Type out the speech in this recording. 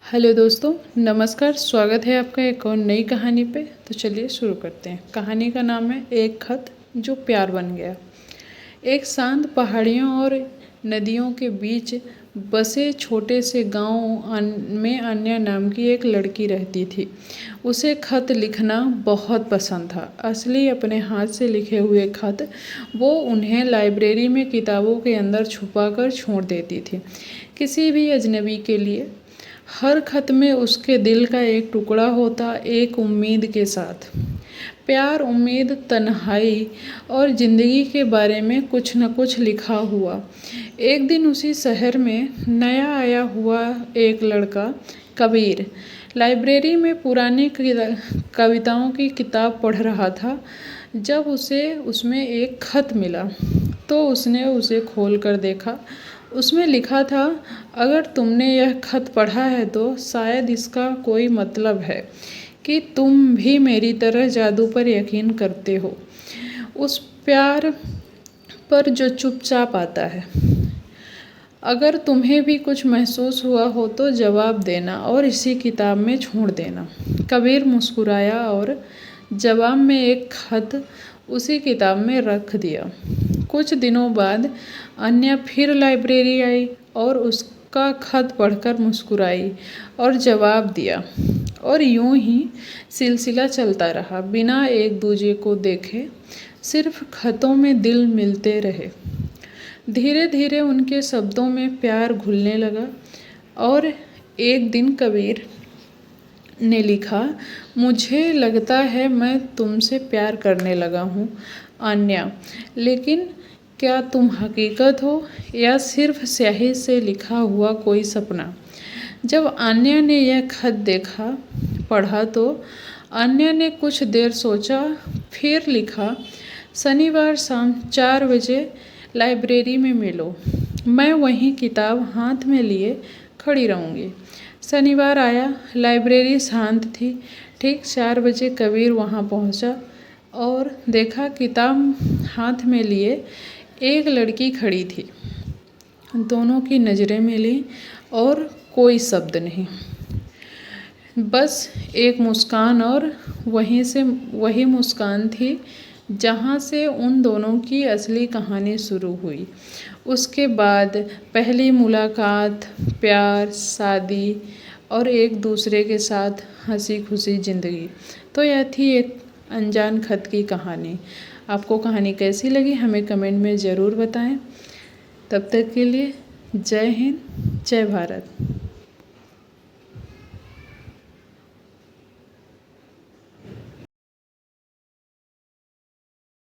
Hello दोस्तों, नमस्कार। स्वागत है आपका एक और नई कहानी पे। तो चलिए शुरू करते हैं। कहानी का नाम है एक खत जो प्यार बन गया। एक शांत पहाड़ियों और नदियों के बीच बसे छोटे से गांव में अन्या नाम की एक लड़की रहती थी। उसे खत लिखना बहुत पसंद था। असली अपने हाथ से लिखे हुए खत वो उन्हें लाइब्रेरी में किताबों के अंदर छुपाकर छोड़ देती थी, किसी भी अजनबी के लिए। हर खत में उसके दिल का एक टुकड़ा होता, एक उम्मीद के साथ। प्यार, उम्मीद, तन्हाई और ज़िंदगी के बारे में कुछ न कुछ लिखा हुआ। एक दिन उसी शहर में नया आया हुआ एक लड़का कबीर लाइब्रेरी में पुरानी कविताओं की किताब पढ़ रहा था। जब उसे उसमें एक खत मिला तो उसने उसे खोल कर देखा। उसमें लिखा था, अगर तुमने यह खत पढ़ा है तो शायद इसका कोई मतलब है कि तुम भी मेरी तरह जादू पर यकीन करते हो, उस प्यार पर जो चुपचाप आता है। अगर तुम्हें भी कुछ महसूस हुआ हो तो जवाब देना और इसी किताब में छोड़ देना। कबीर मुस्कुराया और जवाब में एक खत उसी किताब में रख दिया। कुछ दिनों बाद अन्या फिर लाइब्रेरी आई और उसका खत पढ़कर मुस्कुराई और जवाब दिया, और यूं ही सिलसिला चलता रहा। बिना एक दूजे को देखे सिर्फ खतों में दिल मिलते रहे। धीरे धीरे उनके शब्दों में प्यार घुलने लगा और एक दिन कबीर ने लिखा, मुझे लगता है मैं तुमसे प्यार करने लगा हूँ अन्या, लेकिन क्या तुम हकीकत हो या सिर्फ स्याही से लिखा हुआ कोई सपना। जब अन्या ने यह खत देखा पढ़ा तो अन्या ने कुछ देर सोचा, फिर लिखा, शनिवार शाम 4 बजे लाइब्रेरी में मिलो। मैं वहीं किताब हाथ में लिए खड़ी रहूँगी। शनिवार आया। लाइब्रेरी शांत थी। ठीक 4 बजे कबीर वहाँ पहुँचा और देखा किताब हाथ में लिए एक लड़की खड़ी थी। दोनों की नज़रें मिली और कोई शब्द नहीं, बस एक मुस्कान। और वही मुस्कान थी जहाँ से उन दोनों की असली कहानी शुरू हुई। उसके बाद पहली मुलाकात, प्यार, शादी और एक दूसरे के साथ हंसी खुशी ज़िंदगी। तो यह थी एक अनजान खत की कहानी। आपको कहानी कैसी लगी हमें कमेंट में ज़रूर बताएं। तब तक के लिए जय हिंद, जय भारत।